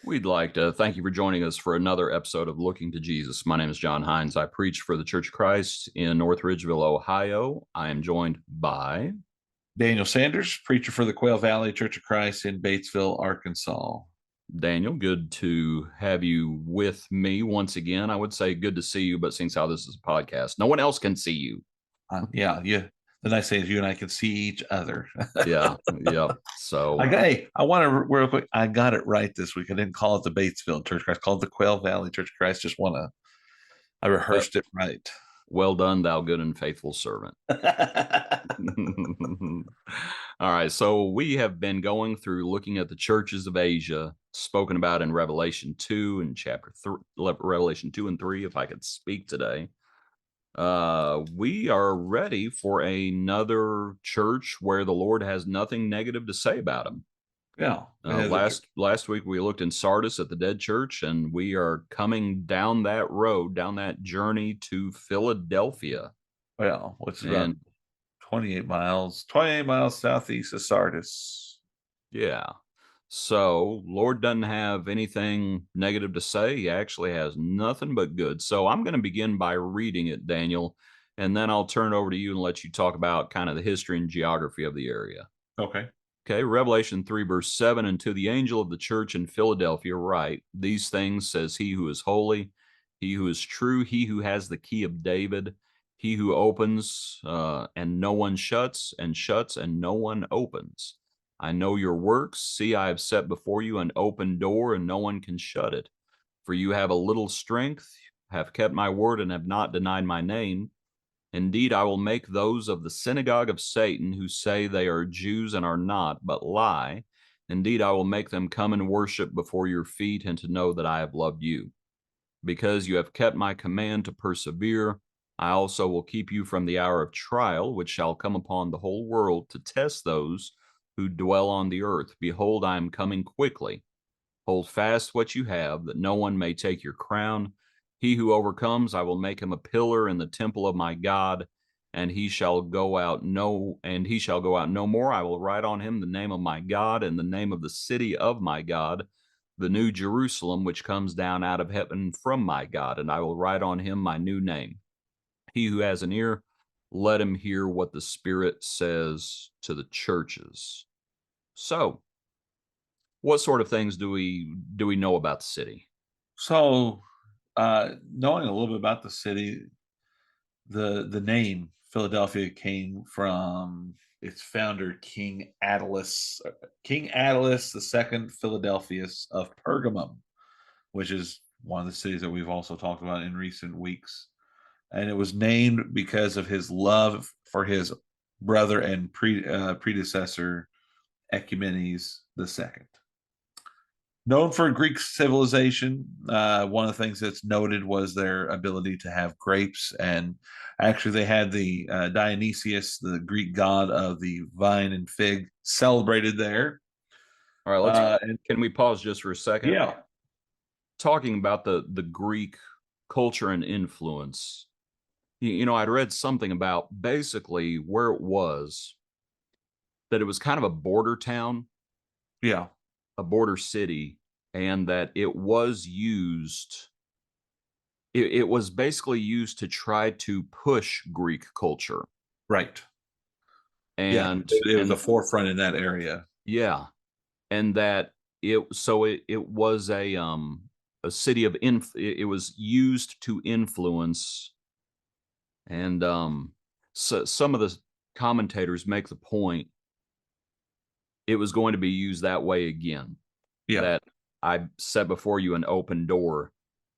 We'd like to thank you for joining us for another episode of Looking to Jesus. My name is John Hines. I preach for the Church of Christ in North Ridgeville, Ohio. I am joined by Daniel Sanders, preacher for the Quail Valley Church of Christ in Batesville, Arkansas. Daniel. Good to have you with me once again. I would say good to see you, but since how this is a podcast, no one else can see you. Yeah. The nice thing is you and I can see each other. Yeah. So, I want to real quick. I got it right this week. I didn't call it the Batesville Church of Christ. I called it the Quail Valley Church of Christ. I well, rehearsed it right. well done, thou good and faithful servant. All right. So we have been going through looking at the churches of Asia spoken about in Revelation 2 and chapter 3, Revelation 2 and 3, if I could speak today. We are ready for another church where the Lord has nothing negative to say about them. Yeah. Last week we looked in Sardis at the dead church, and we are coming down that road, down that journey to Philadelphia. Well, which is about And 28 miles southeast of Sardis. yeah. So Lord doesn't have anything negative to say. He actually has nothing but good. So I'm going to begin by reading it, Daniel, and then I'll turn it over to you and let you talk about kind of the history and geography of the area. Okay. Okay, Revelation 3, verse 7, and to the angel of the church in Philadelphia write, these things says he who is holy, he who is true, he who has the key of David, he who opens and no one shuts, and shuts and no one opens. I know your works. See, I have set before you an open door, and no one can shut it. For you have a little strength, have kept my word, and have not denied my name. Indeed, I will make those of the synagogue of Satan who say they are Jews and are not, but lie. Indeed, I will make them come and worship before your feet, and to know that I have loved you. Because you have kept my command to persevere, I also will keep you from the hour of trial, which shall come upon the whole world to test those who dwell on the earth. Behold, I am coming quickly. Hold fast what you have, that no one may take your crown. He who overcomes, I will make him a pillar in the temple of my God, and he shall go out no more. I will write on him the name of my God and the name of the city of my God, the new Jerusalem, which comes down out of heaven from my God, and I will write on him my new name. He who has an ear, let him hear what the Spirit says to the churches. So, what sort of things do we know about the city? So, knowing a little bit about the city, the name Philadelphia came from its founder, King Attalus the second Philadelphus of Pergamum, which is one of the cities that we've also talked about in recent weeks. And it was named because of his love for his brother and predecessor, Ecumenes the second. Known for Greek civilization, one of the things that's noted was their ability to have grapes. And actually, they had the Dionysius, the Greek god of the vine and fig, celebrated there. All right, And can we pause just for a second? yeah, Talking about the Greek culture and influence. I'd read something about basically where it was, that it was kind of a border town, yeah, a border city, and that it was basically used to try to push Greek culture. right. Yeah, And it was the and forefront in that area. yeah, and that it was a city of it was used to influence. And so some of the commentators make the point it was going to be used that way again, Yeah, that I set before you an open door,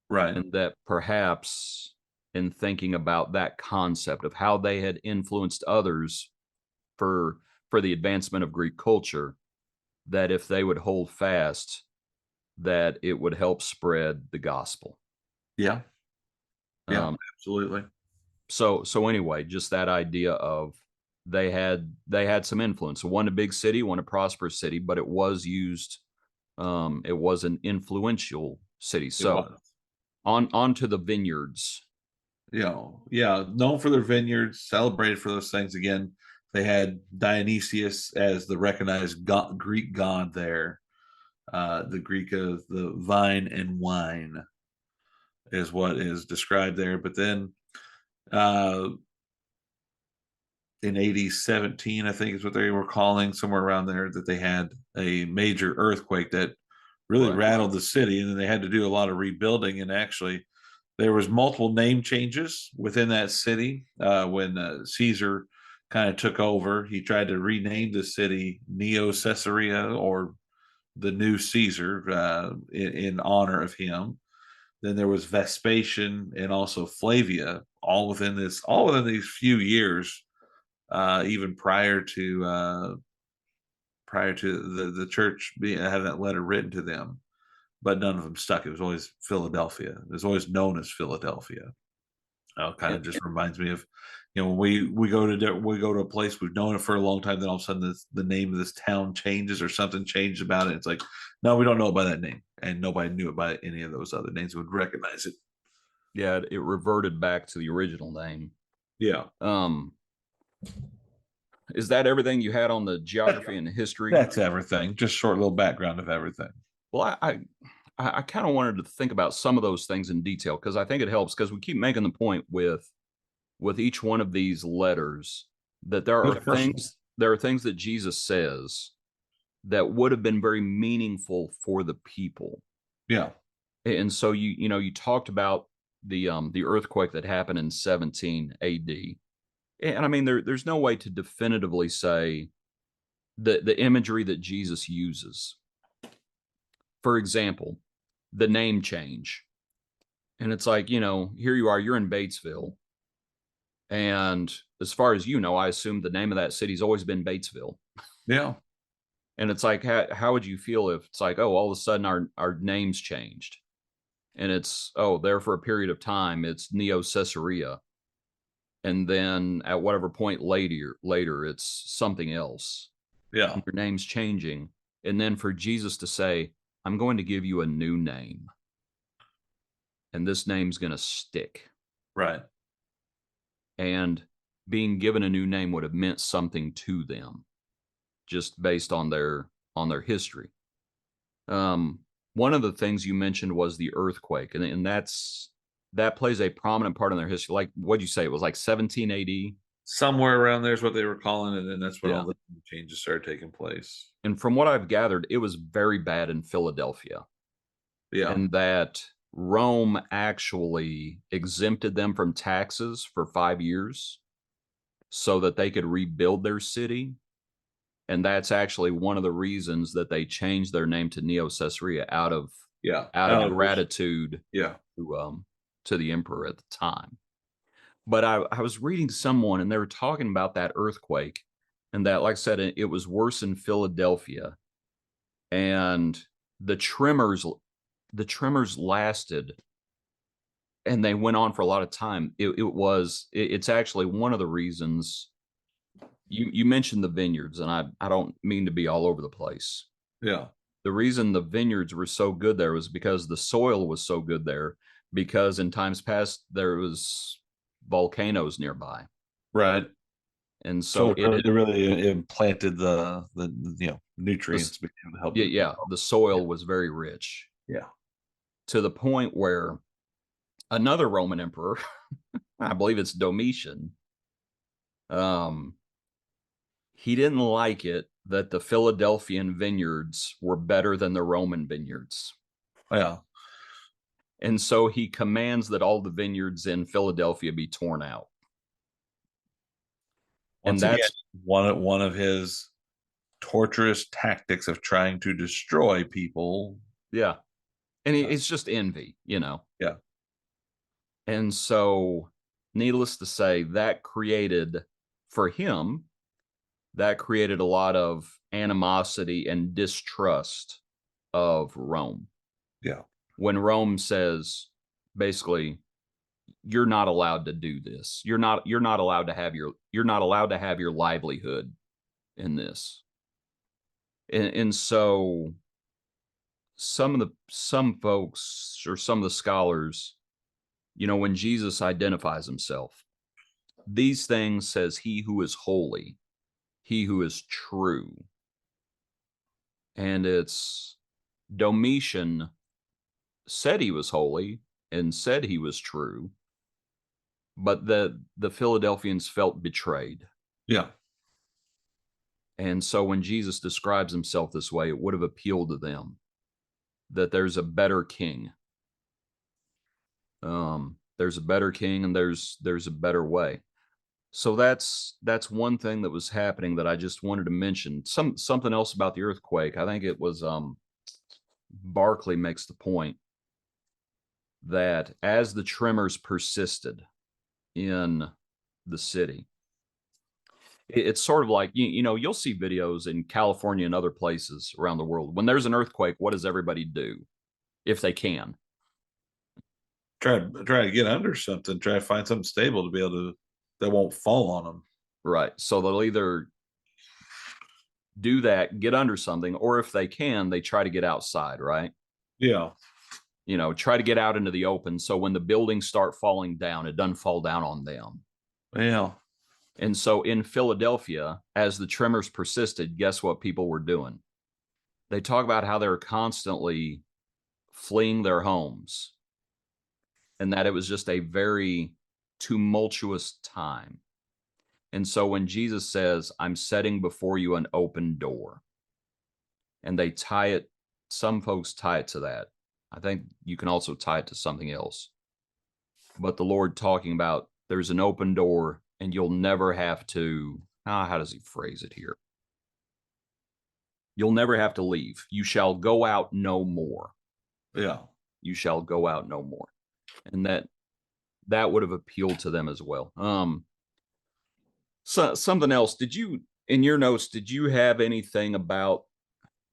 right. and that perhaps in thinking about that concept of how they had influenced others for the advancement of Greek culture, that if they would hold fast, that it would help spread the gospel. Yeah, yeah, Um, absolutely. so anyway, just that idea of they had some influence. One a big city, one a prosperous city, but it was used. It was an influential city. It So was. on to the vineyards. Yeah, known for their vineyards, celebrated for those things. Again, they had Dionysius as the recognized Greek god there. The Greek of the vine and wine is what is described there. But then uh, in AD 17, I think is what they were calling, somewhere around there, that they had a major earthquake that really Right. rattled the city, and then they had to do a lot of rebuilding. And actually, there was multiple name changes within that city when Caesar kind of took over. He tried to rename the city Neo Caesarea, or the new Caesar, in honor of him. Then there was Vespasian and also Flavia, all within these few years, even prior to the church having that letter written to them. But none of them stuck. It was always Philadelphia. It was always known as Philadelphia. Kind And, of just reminds me of, when we go to a place we've known it for a long time, then all of a sudden the name of this town changes or something changed about it. It's like, no, we don't know it by that name, and nobody knew it by any of those other names would recognize it. yeah, it reverted back to the original name. Yeah, Um, is that everything you had on the geography and history? that's everything. Just short little background of everything. Well, I kind of wanted to think about some of those things in detail because I think it helps because we keep making the point with each one of these letters that It's personal. there are things that Jesus says that would have been very meaningful for the people. Yeah, And so you talked about the earthquake that happened in 17 AD. And I mean there's no way to definitively say the imagery that Jesus uses. For example, the name change. And it's like, here you are, you're in Batesville. And as far as you know, I assume the name of that city's always been Batesville. yeah, And it's like, how would you feel if it's like, oh, all of a sudden our names changed? And it's, oh, there for a period of time, it's Neo Caesarea. And then at whatever point later, it's something else. yeah. And your name's changing. And then for Jesus to say, I'm going to give you a new name. And this name's going to stick. Right. And being given a new name would have meant something to them just based on their history. One of the things you mentioned was the earthquake, and that plays a prominent part in their history. Like, what'd you say? It was like 17 AD. Somewhere around there is what they were calling it, and that's when Yeah. all the changes started taking place. And from what I've gathered, it was very bad in Philadelphia, Yeah, and that Rome actually exempted them from taxes for 5 years so that they could rebuild their city. And that's actually one of the reasons that they changed their name to Neo Caesarea out of yeah. gratitude Yeah, to the emperor at the time. But I was reading someone and they were talking about that earthquake and that, like I said, it was worse in Philadelphia, and the tremors lasted and they went on for a lot of time. It's actually one of the reasons you mentioned the vineyards, and I don't mean to be all over the place. yeah. The reason the vineyards were so good there was because the soil was so good there, because in times past there was volcanoes nearby. Right. And So so it really implanted the nutrients to help. the soil was very rich Yeah. to the point where another Roman emperor, I believe it's Domitian, um, he didn't like it that the Philadelphian vineyards were better than the Roman vineyards. Yeah. And so he commands that all the vineyards in Philadelphia be torn out. Once And again, that's one of his torturous tactics of trying to destroy people. yeah. And it's just envy. Yeah. And so, needless to say, for him, that created a lot of animosity and distrust of Rome. Yeah. When Rome says, basically, you're not allowed to do this. You're not allowed to have your livelihood in this. And so some folks or some of the scholars, when Jesus identifies himself, these things says he who is holy, he who is true. And it's Domitian said he was holy and said he was true, but the Philadelphians felt betrayed. Yeah. And so when Jesus describes himself this way, it would have appealed to them that there's a better king. There's a better king, and there's a better way. So that's one thing that was happening that I just wanted to mention. Something else about the earthquake. I think it was Barclay makes the point that as the tremors persisted in the city, it's sort of like, you know, you'll see videos in California and other places around the world. When there's an earthquake, what does everybody do if they can? Try to get under something. Try to find something stable to be able to that won't fall on them. Right. So they'll either do that, get under something, or if they can, they try to get outside, right? Yeah. You know, try to get out into the open. So when the buildings start falling down, it doesn't fall down on them. Yeah. And so in Philadelphia, as the tremors persisted, guess what people were doing? They talk about how they were constantly fleeing their homes and that it was just a very tumultuous time. And so when Jesus says, I'm setting before you an open door, and they tie it, some folks tie it to that. I think you can also tie it to something else. But the Lord talking about there's an open door and you'll never have to, how does he phrase it here? You'll never have to leave. You shall go out no more. Yeah. You shall go out no more. And that would have appealed to them as well. So something else, did you, in your notes, did you have anything about,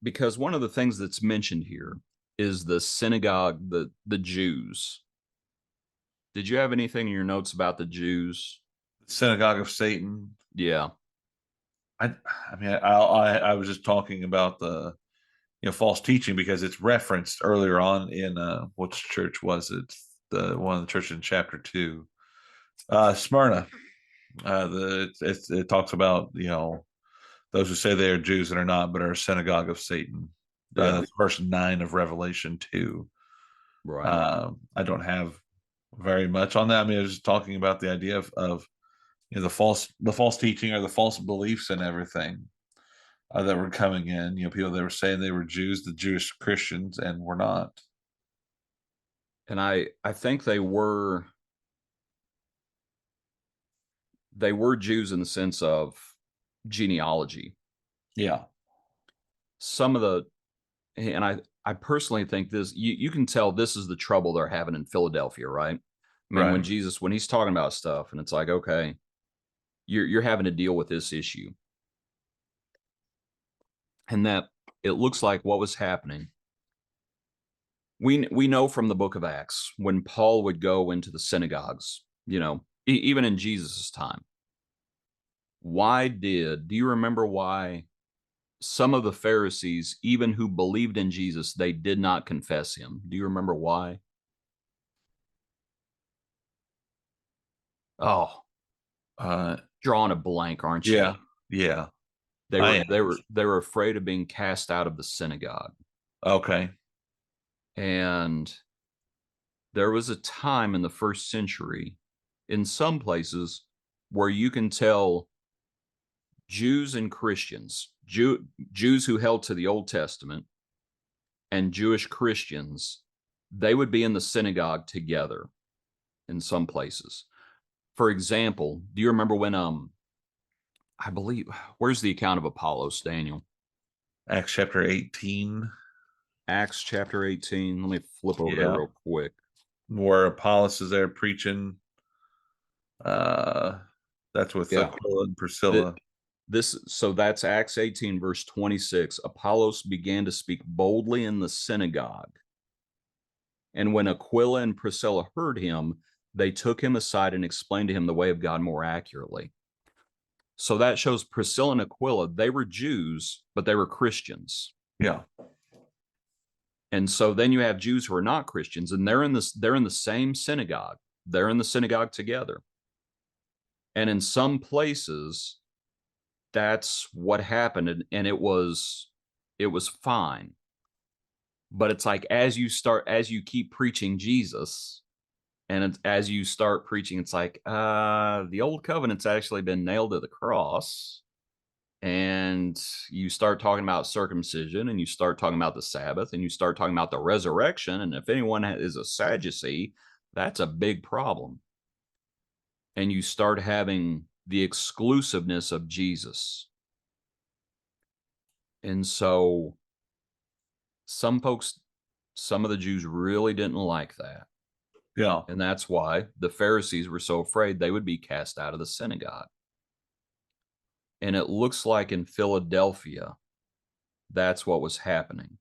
because one of the things that's mentioned here is the synagogue, the Jews. Did you have anything in your notes about the Jews? Synagogue of Satan. Yeah. I mean, I was just talking about the false teaching because it's referenced earlier on in which church was it? The one of the churches in chapter 2, Smyrna. It talks about those who say they are Jews and are not, but are a synagogue of Satan. Yeah. That's verse 9 of Revelation 2. Right. I don't have very much on that. I mean, I was just talking about the idea of the false teaching or the false beliefs and everything that were coming in. People that were saying they were Jews, the Jewish Christians, and were not. And I think they were Jews in the sense of genealogy. Yeah. Some of the, and I personally think this, you can tell this is the trouble they're having in Philadelphia, right? I mean, Right. when he's talking about stuff and it's like, okay, you're having to deal with this issue. And that it looks like what was happening. We know from the book of Acts when Paul would go into the synagogues, even in Jesus's time. Do you remember why some of the Pharisees, even who believed in Jesus, they did not confess him? Do you remember why? Oh, drawing a blank, aren't you? Yeah. Yeah. They were afraid of being cast out of the synagogue. Okay. And there was a time in the first century in some places where you can tell Jews and Christians, Jews who held to the Old Testament and Jewish Christians, they would be in the synagogue together in some places. For example, do you remember when I believe, where's the account of Apollos, Daniel? Acts chapter 18. Acts chapter 18. Let me flip over there real quick. Where Apollos is there preaching. That's with Aquila and Priscilla. So that's Acts 18, verse 26. Apollos began to speak boldly in the synagogue. And when Aquila and Priscilla heard him, they took him aside and explained to him the way of God more accurately. So that shows Priscilla and Aquila, they were Jews, but they were Christians. Yeah. And so then you have Jews who are not Christians, and they're in the same synagogue. They're in the synagogue together. And in some places, that's what happened, and it was fine. But it's like as you keep preaching Jesus, and as you start preaching, it's like the old covenant's actually been nailed to the cross. And you start talking about circumcision, and you start talking about the Sabbath, and you start talking about the resurrection. And if anyone is a Sadducee, that's a big problem. And you start having the exclusiveness of Jesus. And so some folks, some of the Jews really didn't like that. Yeah. And that's why the Pharisees were so afraid they would be cast out of the synagogue. And it looks like in Philadelphia, that's what was happening.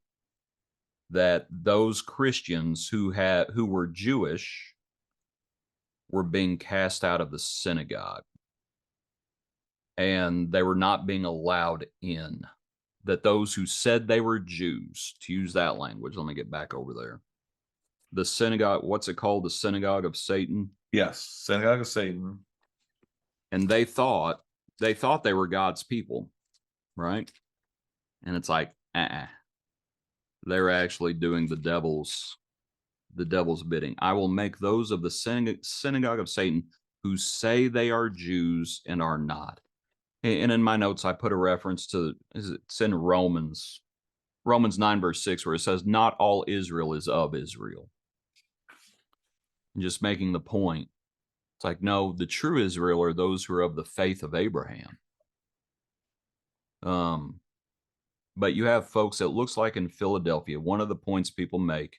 That those Christians who were Jewish were being cast out of the synagogue, and they were not being allowed in. That those who said they were Jews, to use that language, let me get back over there. The synagogue, what's it called? The synagogue of Satan. Yes, synagogue of Satan. And they thought they were God's people, right? And it's like, they're actually doing the devil's bidding. I will make those of the synagogue of Satan who say they are Jews and are not. And in my notes, I put a reference to, it's in Romans 9 verse 6, where it says, not all Israel is of Israel. And just making the point. It's like, no, the true Israel are those who are of the faith of Abraham. But you have folks, it looks like in Philadelphia, one of the points people make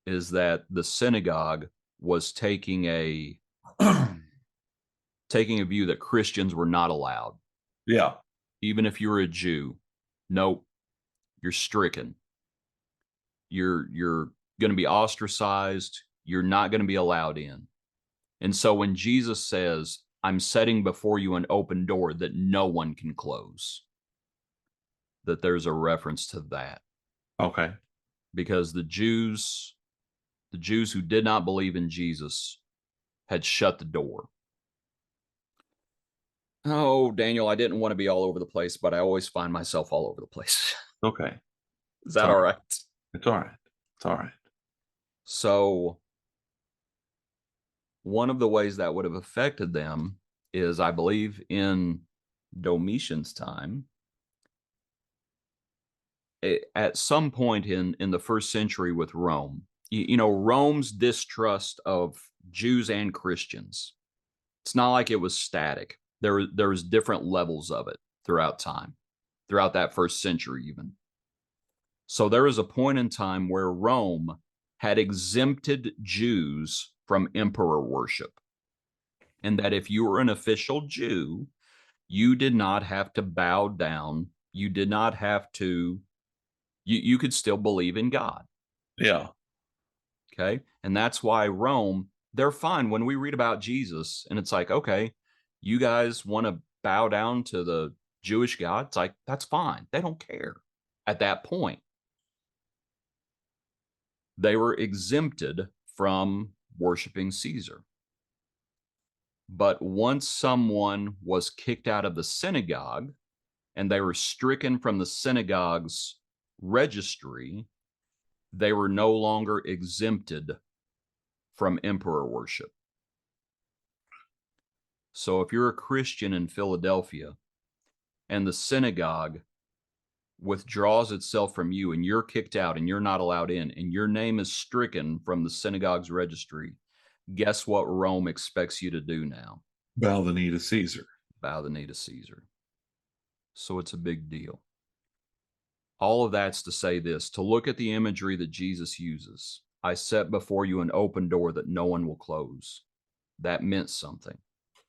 is that the synagogue was taking a view that Christians were not allowed. Yeah. Even if you're a Jew, nope, you're stricken. You're going to be ostracized. You're not going to be allowed in. And so when Jesus says, I'm setting before you an open door that no one can close, that there's a reference to that. Okay. Because the Jews who did not believe in Jesus had shut the door. Oh, Daniel, I didn't want to be all over the place, but I always find myself all over the place. Okay. Is that all right? It's all right. It's all right. So one of the ways that would have affected them is, I believe, in Domitian's time, at some point in the first century with Rome, you know, Rome's distrust of Jews and Christians, it's not like it was static. There was different levels of it throughout time, throughout that first century even. So there was a point in time where Rome had exempted Jews from emperor worship. And that if you were an official Jew, you did not have to bow down. You did not have to, you could still believe in God. Yeah. Okay. And that's why Rome, they're fine when we read about Jesus and it's like, okay, you guys want to bow down to the Jewish God? It's like, that's fine. They don't care at that point. They were exempted from worshiping Caesar. But once someone was kicked out of the synagogue and they were stricken from the synagogue's registry, they were no longer exempted from emperor worship. So if you're a Christian in Philadelphia and the synagogue withdraws itself from you and you're kicked out and you're not allowed in and your name is stricken from the synagogue's registry, guess what Rome expects you to do now? Bow the knee to Caesar. Bow the knee to Caesar. So it's a big deal. All of that's to say this, to look at the imagery that Jesus uses. I set before you an open door that no one will close. That meant something.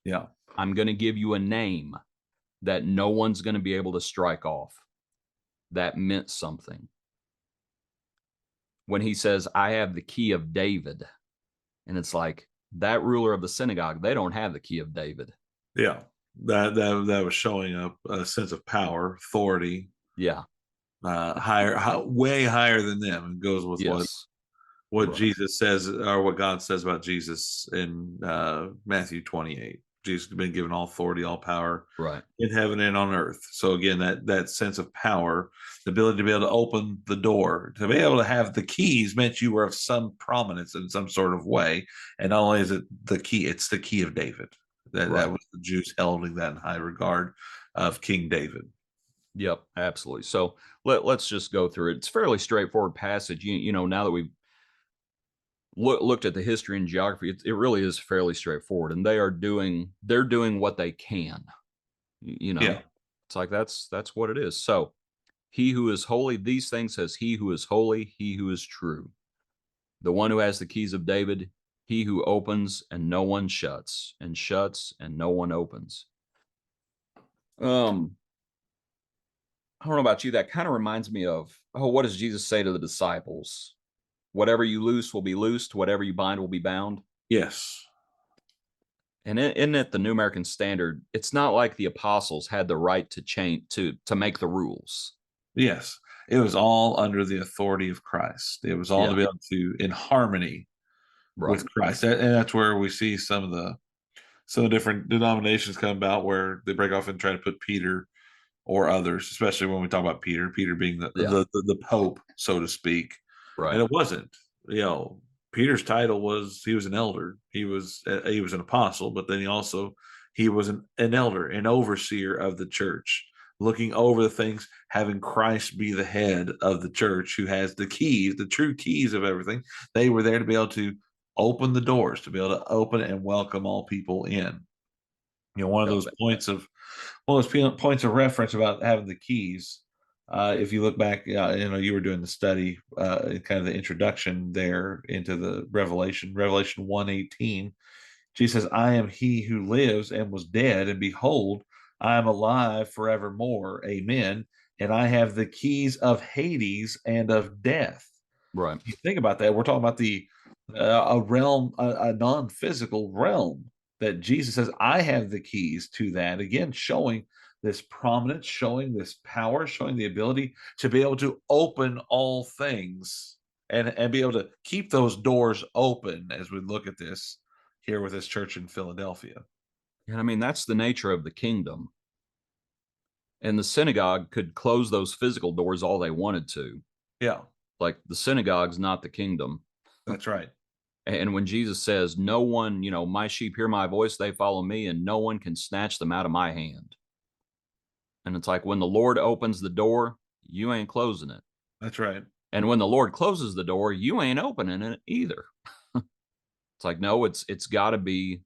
Yeah. I'm going to give you a name that no one's going to be able to strike off. That meant something. When he says, I have the key of David, and it's like, that ruler of the synagogue, they don't have the key of David. Yeah. That was showing up a sense of power, authority. Yeah. Way higher than them. It goes with what right. Jesus says, or what God says about Jesus in Matthew 28. Jesus has been given all authority, all power Right. in heaven and on earth. So again, that sense of power, the ability to be able to open the door, to be able to have the keys meant you were of some prominence in some sort of way. And not only is it the key, it's the key of David. That Right. was the Jews holding that in high regard of King David. Yep, absolutely. So let's just go through it. It's a fairly straightforward passage. Now that we've looked at the history and geography, it really is fairly straightforward. And they're doing what they can. Yeah. It's like that's what it is. So he who is holy, these things says he who is holy, he who is true. The one who has the keys of David, he who opens and no one shuts, and shuts and no one opens. I don't know about you. That kind of reminds me of, what does Jesus say to the disciples? Whatever you loose will be loosed. Whatever you bind will be bound. Yes. And isn't it the New American Standard? It's not like the apostles had the right to change to make the rules. Yes. It was all under the authority of Christ. It was all to Yeah, be able to in harmony right. with Christ. And that's where we see some of the different denominations come about where they break off and try to put Peter or others, especially when we talk about Peter being Yeah, the Pope, so to speak. And right. it wasn't. Peter's title was he was an elder. He was an apostle, but then he was an elder, an overseer of the church, looking over the things, having Christ be the head of the church, who has the keys, the true keys of everything. They were there to be able to open the doors, to be able to open and welcome all people in. One of Yep. those points of reference about having the keys. If you look back, you were doing the study, kind of the introduction there into the Revelation 1:18. Jesus says, "I am he who lives and was dead, and behold, I am alive forevermore. Amen. And I have the keys of Hades and of death." Right. You think about that. We're talking about a realm, a non-physical realm that Jesus says, "I have the keys to that." Again, showing this prominence, showing this power, showing the ability to be able to open all things and be able to keep those doors open as we look at this here with this church in Philadelphia. And I mean, that's the nature of the kingdom. And the synagogue could close those physical doors all they wanted to. Yeah, Like the synagogue's not the kingdom. that's right. And when Jesus says, no one, my sheep hear my voice, they follow me, and no one can snatch them out of my hand. And it's like when the Lord opens the door, you ain't closing it. That's right. And when the Lord closes the door, you ain't opening it either. It's like, no, it's got to be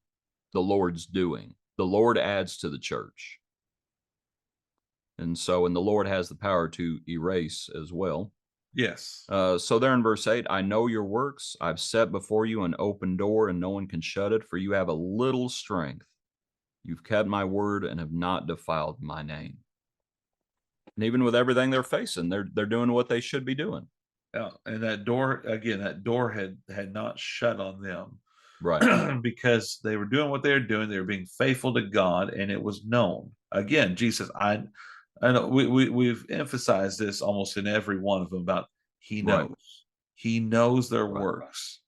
the Lord's doing. The Lord adds to the church. And the Lord has the power to erase as well. Yes. So there in verse 8, I know your works. I've set before you an open door, and no one can shut it, for you have a little strength. You've kept my word and have not defiled my name. And even with everything they're facing, they're doing what they should be doing. Yeah, and that door again, that door had not shut on them. Right. Because they were doing what they were doing. They were being faithful to God, and it was known. Again, Jesus, I know we've emphasized this almost in every one of them about he knows. Right. He knows their Right. works.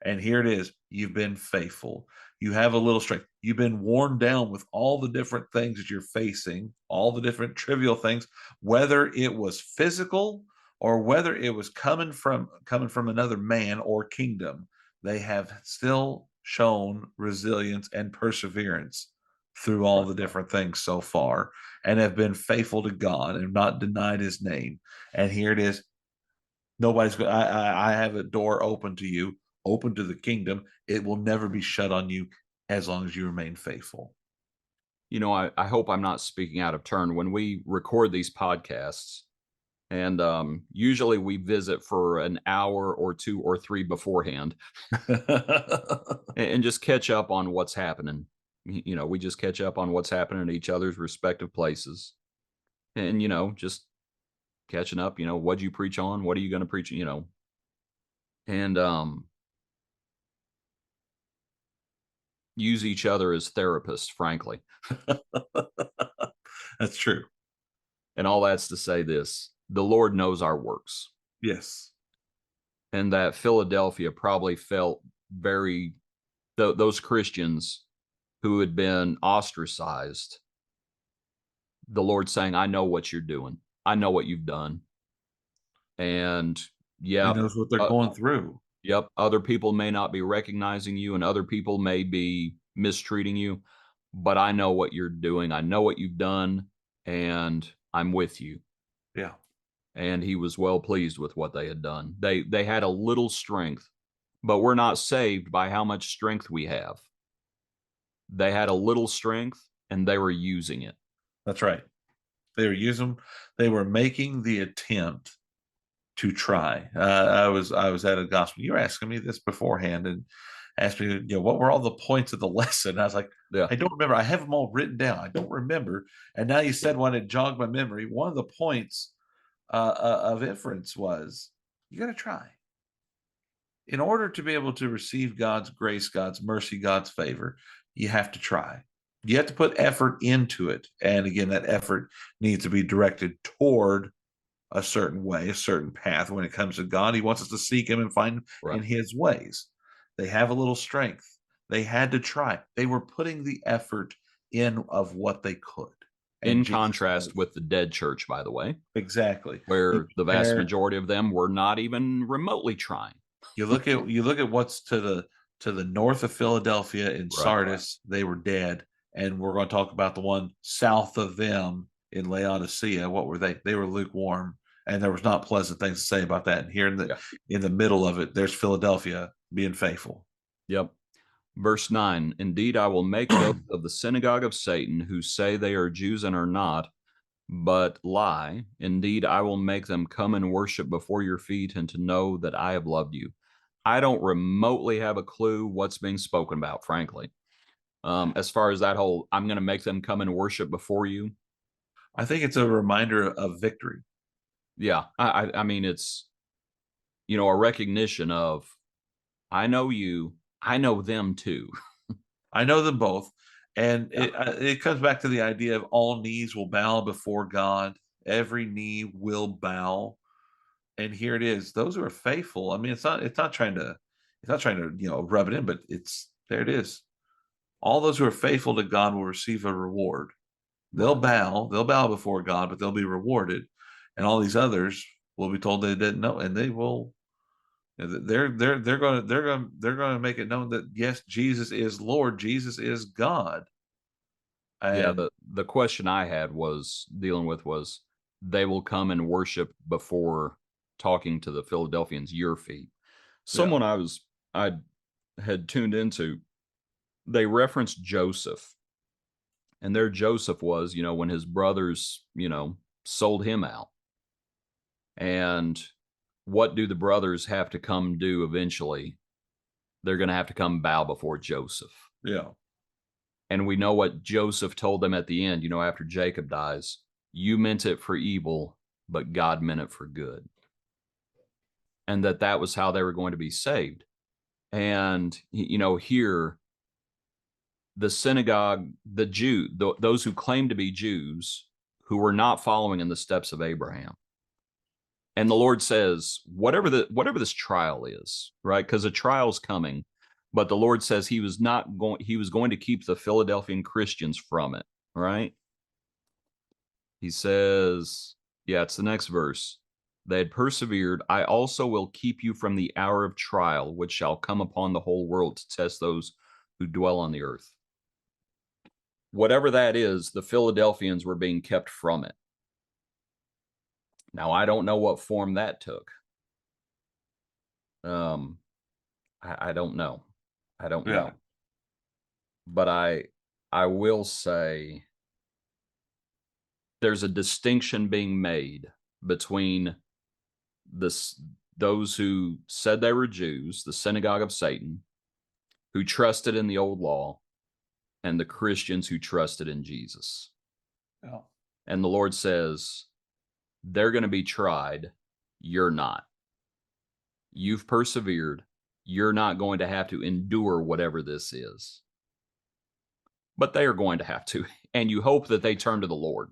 And here it is. You've been faithful. You have a little strength. You've been worn down with all the different things that you're facing, all the different trivial things, whether it was physical or whether it was coming from another man or kingdom. They have still shown resilience and perseverance through all Right. the different things so far, and have been faithful to God and not denied his name. And here it is. Nobody's going. I have a door open to you, open to the kingdom. It will never be shut on you as long as you remain faithful. I hope I'm not speaking out of turn when we record these podcasts. And usually we visit for an hour or 2 or 3 beforehand and just catch up on what's happening. We just catch up on what's happening at each other's respective places. And, just catching up, what'd you preach on? What are you going to preach? And use each other as therapists, frankly. That's true. And all that's to say this, the Lord knows our works. Yes. And that Philadelphia probably felt those Christians who had been ostracized, the Lord saying, I know what you're doing. I know what you've done. And He yeah, knows what they're going through. yep, other people may not be recognizing you and other people may be mistreating you, but I know what you're doing. I know what you've done, and I'm with you. Yeah. And he was well pleased with what they had done. They had a little strength, but we're not saved by how much strength we have. They had a little strength and they were using it. That's right. They were making the attempt to try. I was at a gospel. You were asking me this beforehand and asked me, what were all the points of the lesson? I was like, Yeah. I don't remember. I have them all written down. I don't remember. And now you said one, it jogged my memory. One of the points of inference was you got to try. In order to be able to receive God's grace, God's mercy, God's favor, you have to try. You have to put effort into it. And again, that effort needs to be directed toward a certain way, a certain path. When it comes to God, he wants us to seek him and find Right. in his ways. They have a little strength. They had to try. They were putting the effort in of what they could. And In Jesus contrast knows. with the dead church, by the way, Exactly. They where the vast prepare. majority of them were not even remotely trying. You look at what's to the north of Philadelphia in Right. Sardis, they were dead. And we're going to talk about the one south of them in Laodicea. What were they? They were lukewarm, and there was not pleasant things to say about that. And here in the middle of it, there's Philadelphia being faithful. Yep. Verse 9, indeed, I will make those of the synagogue of Satan who say they are Jews and are not, but lie. Indeed, I will make them come and worship before your feet and to know that I have loved you. I don't remotely have a clue what's being spoken about, frankly. As far as that whole, I'm going to make them come and worship before you. I think it's a reminder of victory. Yeah. I mean, it's, a recognition of, I know you, I know them too. I know them both. And Yeah. it comes back to the idea of all knees will bow before God. Every knee will bow. And here it is. Those who are faithful. I mean, it's not trying to rub it in, but there it is. All those who are faithful to God will receive a reward. They'll bow before God, but they'll be rewarded. And all these others will be told they didn't know, and they will. They're going to make it known that yes, Jesus is Lord, Jesus is God. Yeah, And the question I had was dealing with was they will come and worship before talking to the Philadelphians your feet. yeah, Someone I had tuned into, they referenced Joseph. And their Joseph was, when his brothers, sold him out. And what do the brothers have to come do eventually? They're going to have to come bow before Joseph. yeah, And we know what Joseph told them at the end, after Jacob dies. You meant it for evil, but God meant it for good. And that was how they were going to be saved. And, here, the synagogue, those who claim to be Jews, who were not following in the steps of Abraham. And the Lord says, whatever this trial is, right? Because a trial's coming, but the Lord says he was going to keep the Philadelphian Christians from it, right? He says, yeah, it's the next verse. They had persevered. I also will keep you from the hour of trial, which shall come upon the whole world to test those who dwell on the earth. Whatever that is, the Philadelphians were being kept from it. Now, I don't know what form that took. I don't know. I don't know. But I will say there's a distinction being made between those who said they were Jews, the synagogue of Satan, who trusted in the old law, and the Christians who trusted in Jesus. yeah. And the Lord says, they're going to be tried. You're not. You've persevered. You're not going to have to endure whatever this is. But they are going to have to. And you hope that they turn to the Lord.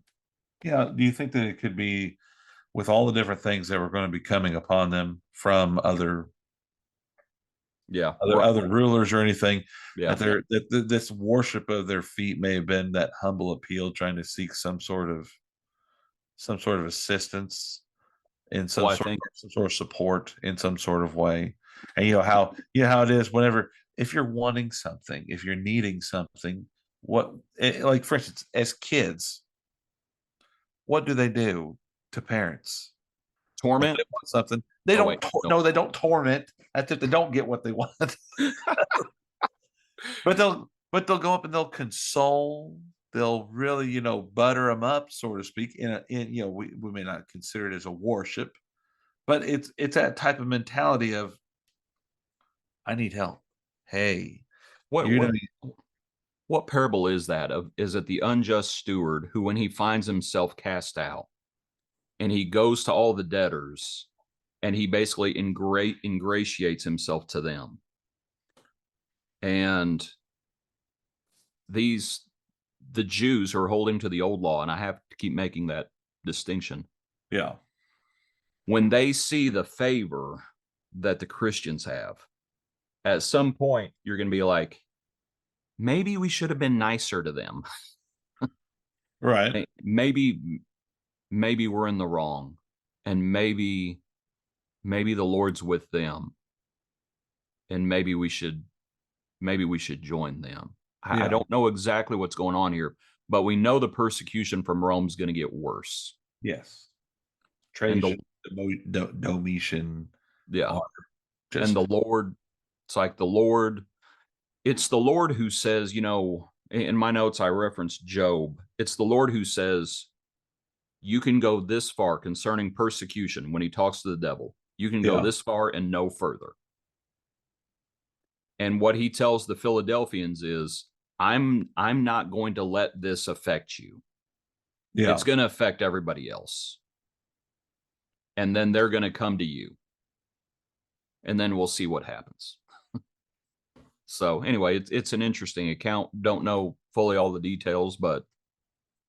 Yeah. Do you think that it could be with all the different things that were going to be coming upon them from other Yeah. other rulers or anything. Yeah. This worship of their feet may have been that humble appeal, trying to seek some sort of assistance in Well, I think some sort of support in some sort of way. And how it is whenever, if you're wanting something, if you're needing something, like for instance, as kids, what do they do to parents when torment. they want something? They Oh, wait. don't No. no, they don't torment. That's if they don't get what they want. But they'll go up and they'll console. They'll really, butter them up, so to speak. We may not consider it as a worship, but it's that type of mentality of, I need help. Hey, What you're what gonna be what parable is that of? Is it the unjust steward who, when he finds himself cast out, and he goes to all the debtors, and he basically ingratiates himself to them, and these the Jews who are holding to the old law, and I have to keep making that distinction. yeah, When they see the favor that the Christians have, at some point you're going to be like, maybe we should have been nicer to them. right, Maybe we're in the wrong, and maybe the Lord's with them, and maybe we should join them. I yeah, don't know exactly what's going on here, but we know the persecution from Rome's going to get worse. yes. And the Trajan, Domitian, yeah, are and just the Lord, it's like it's the Lord who says, in my notes I referenced Job. It's the Lord who says, you can go this far concerning persecution when he talks to the devil. You can go yeah, this far and no further. And what he tells the Philadelphians is, I'm not going to let this affect you. yeah, It's going to affect everybody else. And then they're going to come to you. And then we'll see what happens. So anyway, it's an interesting account. Don't know fully all the details, but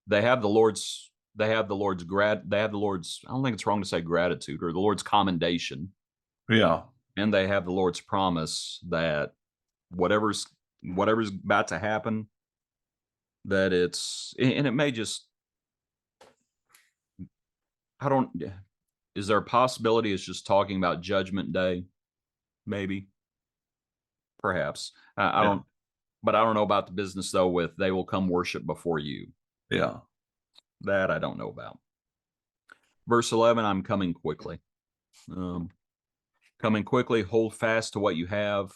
they have the Lord's I don't think it's wrong to say gratitude, or the Lord's commendation, yeah, and they have the Lord's promise that whatever's about to happen, that it's, and it may just, I don't, is there a possibility it's just talking about Judgment Day? Maybe, perhaps. I yeah, don't, but I don't know about the business though with they will come worship before you. yeah. That I don't know about. Verse 11, I'm coming quickly. Um, Coming quickly, hold fast to what you have,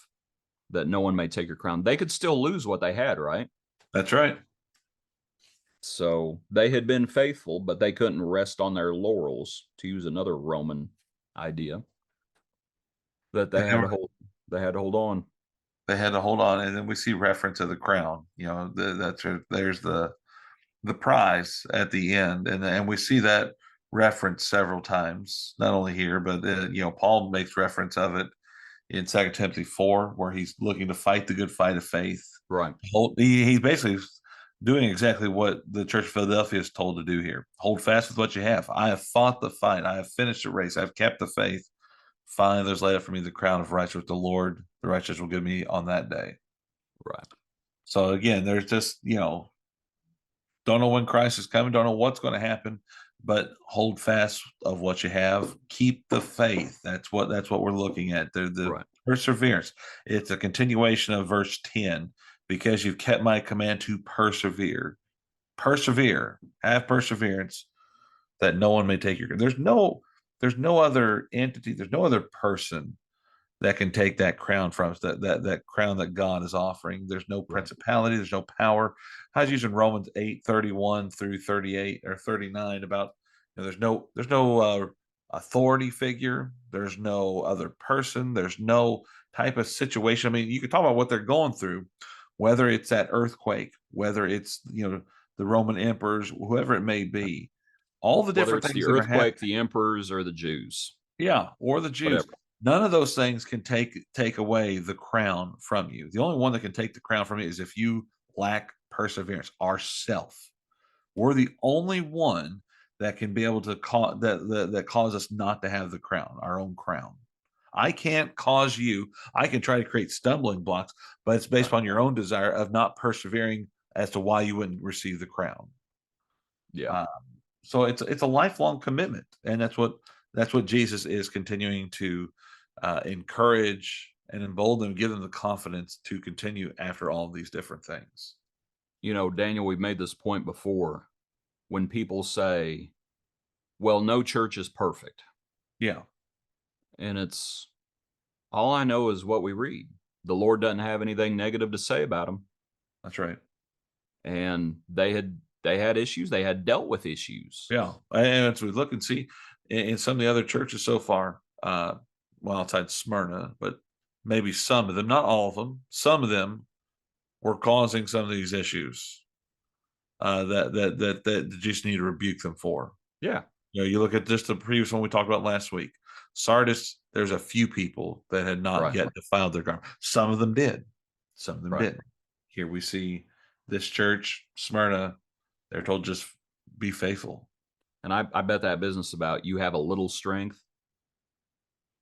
that no one may take your crown. They could still lose what they had, right? That's right. So they had been faithful, but they couldn't rest on their laurels, to use another Roman idea, that They never, they had to hold on. they had to hold on, and then we see reference of the crown. There's the prize at the end, and we see that reference several times, not only here, but Paul makes reference of it in 2 Timothy 4, where he's looking to fight the good fight of faith. Right. He's basically doing exactly what the Church of Philadelphia is told to do here. Hold fast with what you have. I have fought the fight. I have finished the race. I've kept the faith. Finally, there's laid up for me the crown of righteousness. The Lord, the righteous, will give me on that day. Right. So again, there's just, don't know when Christ is coming, don't know what's going to happen, but hold fast of what you have. Keep the faith. That's what we're looking at. The Right. perseverance. It's a continuation of verse 10. Because you've kept my command to persevere. Persevere. Have perseverance, that no one may take your. There's no other entity, there's no other person that can take that crown from us, that crown that God is offering. There's no Right. principality, there's no power. I was using Romans 8:31 through 38 or 39 about, there's no authority figure, there's no other person, there's no type of situation. I mean, you could talk about what they're going through, whether it's that earthquake, whether it's the Roman emperors, whoever it may be, all the Whether different it's the things that are happening. earthquake, the emperors, or the Jews, Yeah, or the Jews. whatever. None of those things can take away the crown from you. The only one that can take the crown from you is if you lack perseverance. Ourself, we're the only one that can be able to cause that cause us not to have the crown, our own crown. I can't cause you, I can try to create stumbling blocks, but it's based Right. on your own desire of not persevering as to why you wouldn't receive the crown. Yeah. Uh, so it's a lifelong commitment, and that's what Jesus is continuing to encourage and embolden, give them the confidence to continue after all of these different things. You know, Daniel, we've made this point before. When people say, well, no church is perfect. Yeah, And it's all I know is what we read. The Lord doesn't have anything negative to say about them. that's right. And they had issues. They had dealt with issues. Yeah, and as we look and see in some of the other churches so far, well, outside Smyrna, but maybe some of them, not all of them, some of them were causing some of these issues that you just need to rebuke them for. Yeah. You know, you look at just the previous one we talked about last week. Sardis, there's a few people that had not Right. yet defiled their garment. Some of them did. Some of them Right. didn't. Here we see this church, Smyrna, they're told just be faithful. And I bet that business about you have a little strength.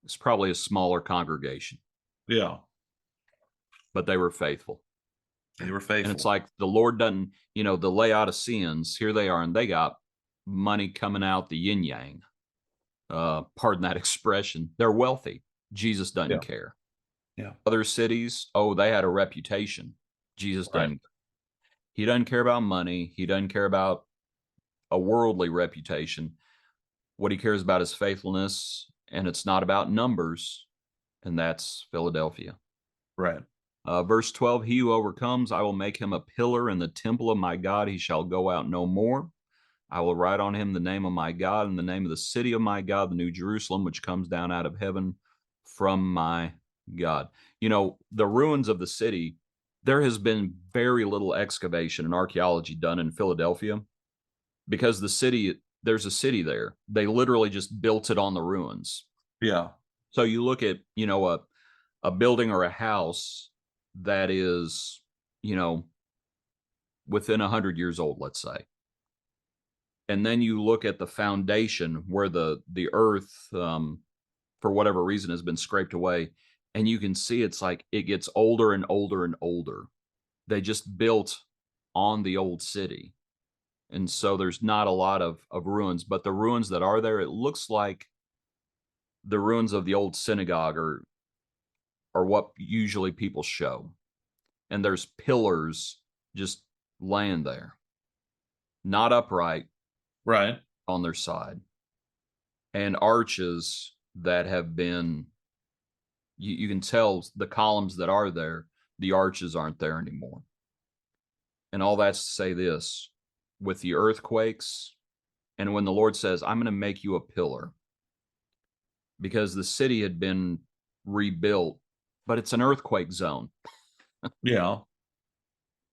It's probably a smaller congregation, Yeah, but they were faithful. they were And it's faithful. like the Lord doesn't, the Laodiceans, here they are, and they got money coming out the yin yang. Pardon that expression. They're wealthy. Jesus Yeah, doesn't care. yeah, Other cities, oh, they had a reputation. Jesus right, doesn't. He doesn't care about money. He doesn't care about a worldly reputation. What he cares about is faithfulness, and it's not about numbers, and that's Philadelphia. right. Verse 12, he who overcomes, I will make him a pillar in the temple of my God. He shall go out no more. I will write on him the name of my God and the name of the city of my God, the new Jerusalem, which comes down out of heaven from my God. You know, the ruins of the city, there has been very little excavation and archaeology done in Philadelphia because there's a city there. They literally just built it on the ruins. Yeah, So you look at, a building or a house that is, you know, within 100 years old, let's say. And then you look at the foundation where the earth, for whatever reason, has been scraped away, and you can see it's like it gets older and older and older. They just built on the old city, and so there's not a lot of ruins. But the ruins that are there, it looks like the ruins of the old synagogue or what usually people show. And there's pillars just laying there, not upright right. on their side, and arches that have been, you can tell the columns that are there, the arches aren't there anymore. And all that's to say this, with the earthquakes, and when the Lord says, I'm going to make you a pillar, because the city had been rebuilt, but it's an earthquake zone Yeah,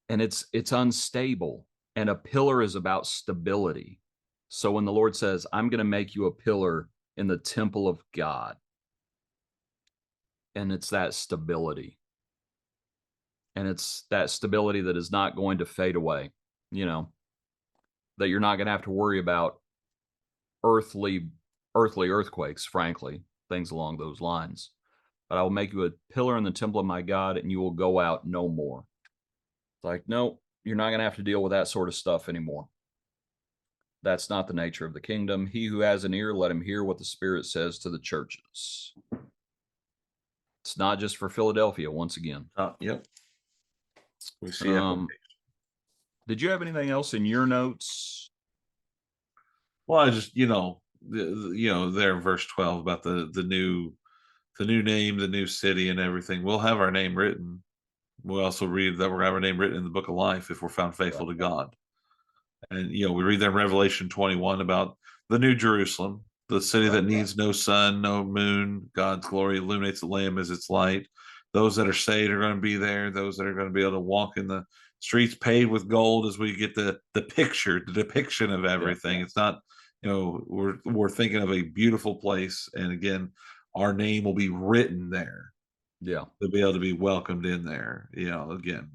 and it's unstable, and a pillar is about stability. So when the Lord says, I'm going to make you a pillar in the temple of God, and it's that stability, and it's that stability that is not going to fade away, you know, that you're not going to have to worry about earthly earthly earthquakes, frankly, things along those lines. But I will make you a pillar in the temple of my God, and you will go out no more. It's like, no, you're not going to have to deal with that sort of stuff anymore. That's not the nature of the kingdom. He who has an ear, let him hear what the Spirit says to the churches. It's not just for Philadelphia, once again. yep. We see Um, did you have anything else in your notes? Well, I just there in verse 12 about the new name, the new city, and everything. We'll have our name written. We'll also read that we're gonna have our name written in the book of life if we're found faithful to God. And we read there in Revelation 21 about the new Jerusalem, the city that needs no sun, no moon. God's glory illuminates the Lamb as its light. Those that are saved are going to be there. Those that are going to be able to walk in the streets paved with gold, as we get the depiction of everything. It's not, we're thinking of a beautiful place, and again, our name will be written there Yeah. to be able to be welcomed in there. Again,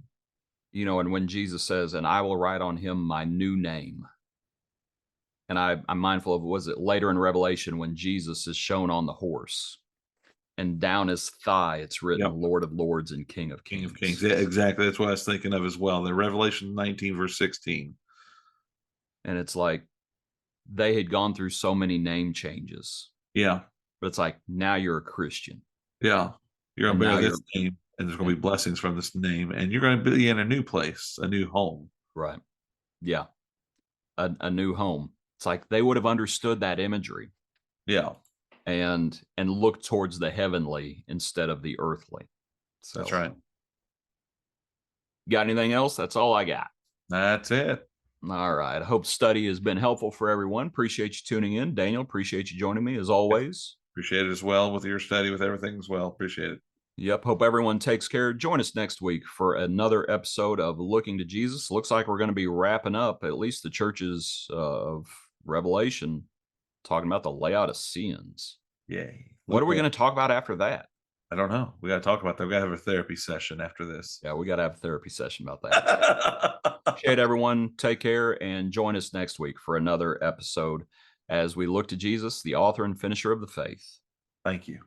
And when Jesus says, and I will write on him my new name. And I'm mindful of, was it later in Revelation when Jesus is shown on the horse? and down his thigh it's written Yep. Lord of Lords and King of King Kings. of Kings. Yeah, exactly. That's what I was thinking of as well. The Revelation 19, verse 16. And it's like they had gone through so many name changes, Yeah. but it's like now you're a Christian. Yeah. You're And going to now bear this name, and there's going to be blessings from this name, and you're going to be in a new place, a new home. Right. Yeah. A new home. It's like they would have understood that imagery Yeah. and looked towards the heavenly instead of the earthly. So That's right. got anything else? That's all I got. That's it. All right. I hope study has been helpful for everyone. Appreciate you tuning in. Daniel, appreciate you joining me as always. Appreciate it as well with your study, with everything as well. Appreciate it. Yep. Hope everyone takes care. Join us next week for another episode of Looking to Jesus. Looks like we're going to be wrapping up at least the churches of Revelation, talking about the Laodiceans. Yay. What are we going to talk about after that? I don't know. We got to talk about that. We got to have a therapy session after this. Yeah, we got to have a therapy session about that. Appreciate everyone. Take care and join us next week for another episode as we look to Jesus, the author and finisher of the faith. Thank you.